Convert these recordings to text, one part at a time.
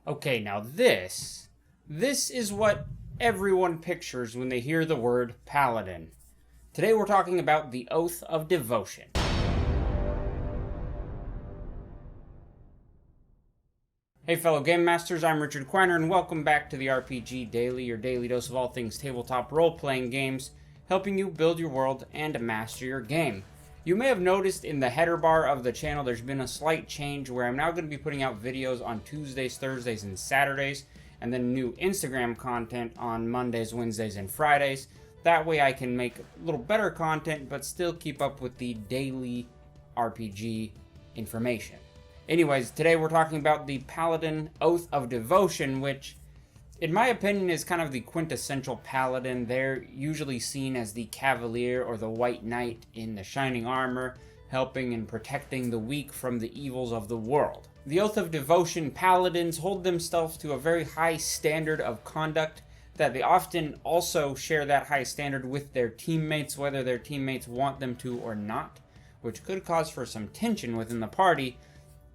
Okay, now this is what everyone pictures when they hear the word Paladin. Today we're talking about the Oath of Devotion. Hey fellow Game Masters, I'm Richard Quiner and welcome back to the RPG Daily, your daily dose of all things tabletop role-playing games, helping you build your world and master your game. You may have noticed in the header bar of the channel there's been a slight change where I'm now going to be putting out videos on Tuesdays, Thursdays, and Saturdays, and then new Instagram content on Mondays, Wednesdays, and Fridays. That way I can make a little better content but still keep up with the daily RPG information. Anyways, today we're talking about the Paladin Oath of Devotion, which, in my opinion, is kind of the quintessential Paladin. They're usually seen as the Cavalier or the White Knight in the shining armor, helping and protecting the weak from the evils of the world. The Oath of Devotion Paladins hold themselves to a very high standard of conduct, that they often also share that high standard with their teammates, whether their teammates want them to or not, which could cause for some tension within the party.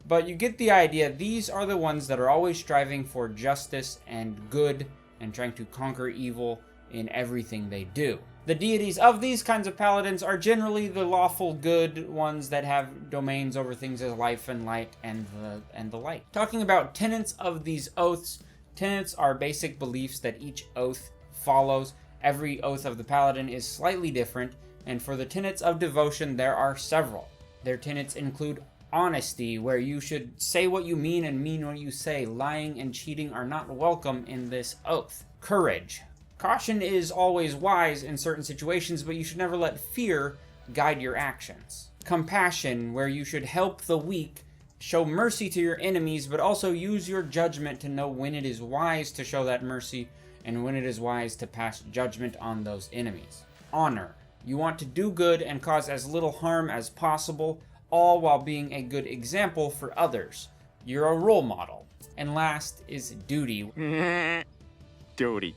But you get the idea. These are the ones that are always striving for justice and good and trying to conquer evil in everything they do. The deities of these kinds of paladins are generally the lawful good ones that have domains over things as life and light and the like. Talking about tenets of these oaths, tenets are basic beliefs that each oath follows. Every oath of the paladin is slightly different, and for the tenets of devotion there are several. Their tenets include honesty, where you should say what you mean and mean what you say. Lying and cheating are not welcome in this oath. Courage. Caution is always wise in certain situations, but you should never let fear guide your actions. Compassion, where you should help the weak, show mercy to your enemies, but also use your judgment to know when it is wise to show that mercy and when it is wise to pass judgment on those enemies. Honor. You want to do good and cause as little harm as possible, all while being a good example for others. You're a role model. And last is duty. Duty.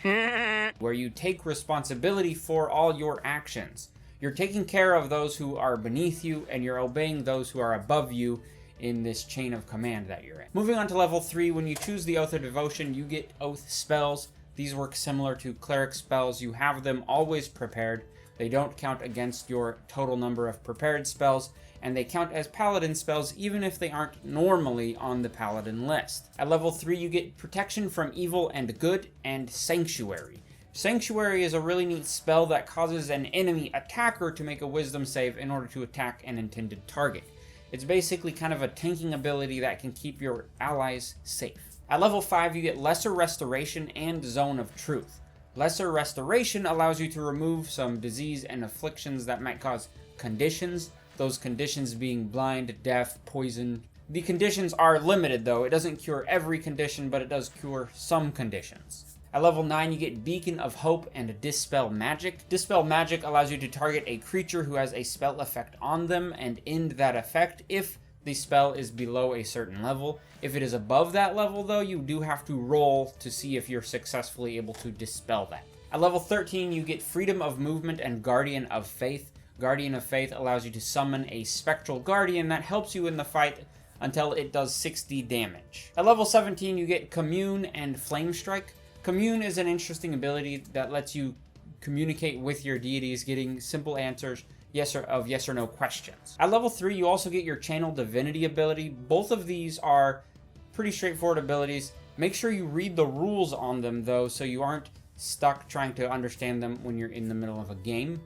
Where you take responsibility for all your actions. You're taking care of those who are beneath you, and you're obeying those who are above you in this chain of command that you're in. Moving on to level 3, when you choose the Oath of Devotion, you get oath spells. These work similar to cleric spells. You have them always prepared. They don't count against your total number of prepared spells, and they count as paladin spells even if they aren't normally on the paladin list. At level 3, you get protection from evil and good, and sanctuary. Sanctuary is a really neat spell that causes an enemy attacker to make a wisdom save in order to attack an intended target. It's basically kind of a tanking ability that can keep your allies safe. At level 5, you get lesser restoration and zone of truth. Lesser restoration allows you to remove some disease and afflictions that might cause conditions, those conditions being blind, deaf, poison. The conditions are limited though. It doesn't cure every condition, but it does cure some conditions. At level 9, you get Beacon of Hope and Dispel Magic. Dispel Magic allows you to target a creature who has a spell effect on them and end that effect if the spell is below a certain level. If it is above that level, though, you do have to roll to see if you're successfully able to dispel that. At level 13, you get Freedom of Movement and Guardian of Faith. Guardian of Faith allows you to summon a Spectral Guardian that helps you in the fight until it does 60 damage. At level 17, you get Commune and Flame Strike. Commune is an interesting ability that lets you communicate with your deities, getting simple answers yes or no questions. At level 3, you also get your Channel Divinity ability. Both of these are pretty straightforward abilities. Make sure you read the rules on them though, so you aren't stuck trying to understand them when you're in the middle of a game,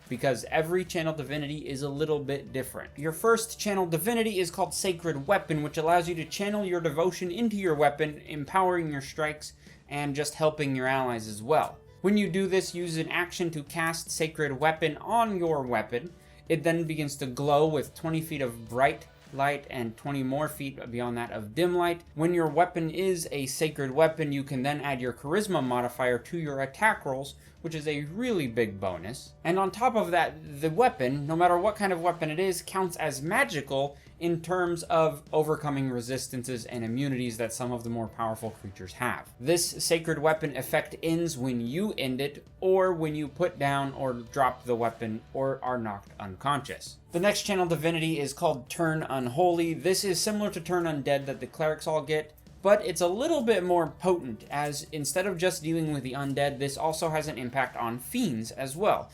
because every Channel Divinity is a little bit different. Your first Channel Divinity is called Sacred Weapon, which allows you to channel your devotion into your weapon, empowering your strikes and just helping your allies as well. When you do this, use an action to cast Sacred Weapon on your weapon. It then begins to glow with 20 feet of bright light and 20 more feet beyond that of dim light. When your weapon is a sacred weapon, you can then add your charisma modifier to your attack rolls, which is a really big bonus. And on top of that, the weapon, no matter what kind of weapon it is, counts as magical in terms of overcoming resistances and immunities that some of the more powerful creatures have. This sacred weapon effect ends when you end it, or when you put down or drop the weapon or are knocked unconscious. The next channel divinity is called Turn Unholy. This is similar to Turn Undead that the clerics all get, but it's a little bit more potent, as instead of just dealing with the undead, this also has an impact on fiends as well.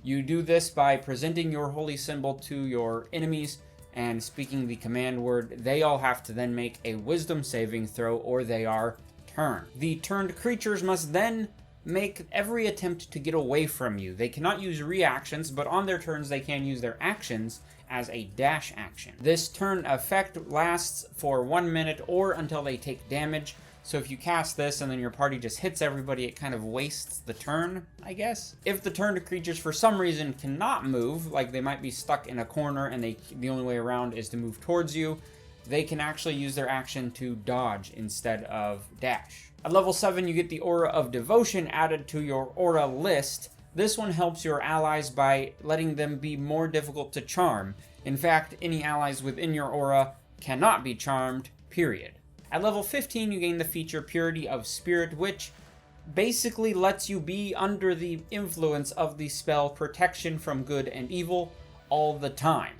You do this by presenting your holy symbol to your enemies and speaking the command word. They all have to then make a wisdom saving throw or they are turned. The turned creatures must then make every attempt to get away from you. They cannot use reactions, but on their turns they can use their actions as a dash action. This turn effect lasts for 1 minute or until they take damage. So if you cast this and then your party just hits everybody, it kind of wastes the turn, I guess. If the turned creatures for some reason cannot move, like they might be stuck in a corner and the only way around is to move towards you, they can actually use their action to dodge instead of dash. At level 7, you get the Aura of Devotion added to your aura list. This one helps your allies by letting them be more difficult to charm. In fact, any allies within your aura cannot be charmed, period. At level 15, you gain the feature Purity of Spirit, which basically lets you be under the influence of the spell Protection from Good and Evil all the time.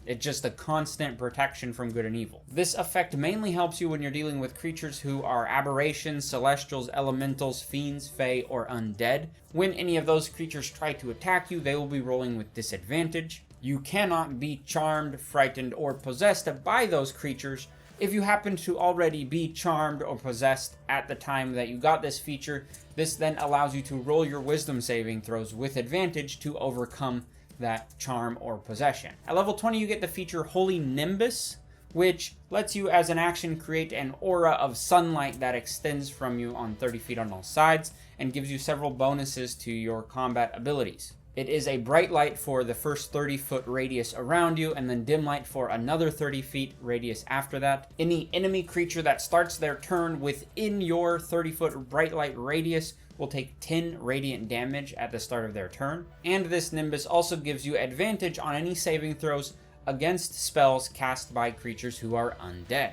It's just a constant protection from good and evil. This effect mainly helps you when you're dealing with creatures who are aberrations, celestials, elementals, fiends, fae, or undead. When any of those creatures try to attack you, they will be rolling with disadvantage. You cannot be charmed, frightened, or possessed by those creatures. If you happen to already be charmed or possessed at the time that you got this feature, this then allows you to roll your wisdom saving throws with advantage to overcome that charm or possession. At level 20, you get the feature Holy Nimbus, which lets you as an action create an aura of sunlight that extends from you on 30 feet on all sides and gives you several bonuses to your combat abilities. It is a bright light for the first 30-foot radius around you, and then dim light for another 30-feet radius after that. Any enemy creature that starts their turn within your 30-foot bright light radius will take 10 radiant damage at the start of their turn. And this Nimbus also gives you advantage on any saving throws against spells cast by creatures who are undead.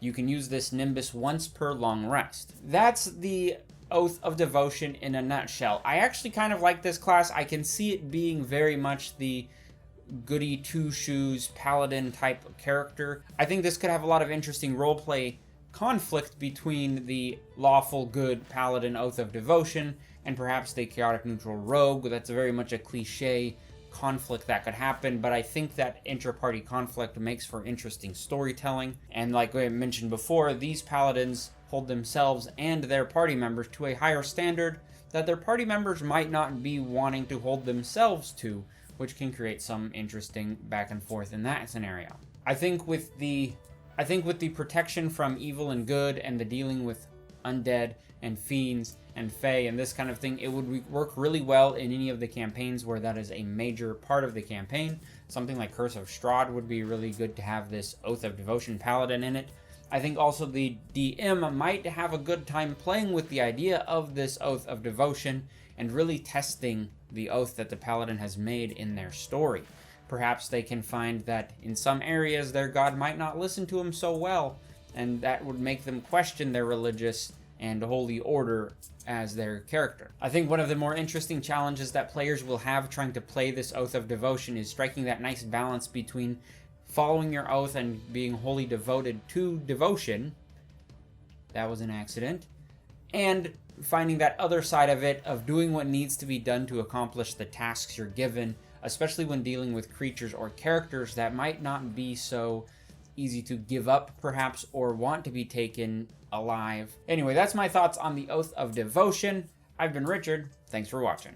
You can use this Nimbus once per long rest. That's the Oath of Devotion in a nutshell. I actually kind of like this class. I can see it being very much the goody two-shoes paladin type of character. I think this could have a lot of interesting roleplay conflict between the lawful good paladin Oath of Devotion and perhaps the chaotic neutral rogue. That's very much a cliche conflict that could happen, but I think that inter-party conflict makes for interesting storytelling. And like I mentioned before, these paladins hold themselves and their party members to a higher standard that their party members might not be wanting to hold themselves to, which can create some interesting back and forth in that scenario. I think with the protection from evil and good and the dealing with undead and fiends and fae and this kind of thing, it would work really well in any of the campaigns where that is a major part of the campaign. Something like Curse of Strahd would be really good to have this Oath of Devotion paladin in it. I think also the DM might have a good time playing with the idea of this Oath of Devotion and really testing the oath that the paladin has made in their story. Perhaps they can find that in some areas their god might not listen to them so well, and that would make them question their religious and holy order as their character. I think one of the more interesting challenges that players will have trying to play this Oath of Devotion is striking that nice balance between following your oath and being wholly devoted to devotion. That was an accident. And finding that other side of it, of doing what needs to be done to accomplish the tasks you're given, especially when dealing with creatures or characters that might not be so easy to give up, perhaps, or want to be taken alive. Anyway, that's my thoughts on the Oath of Devotion. I've been Richard. Thanks for watching.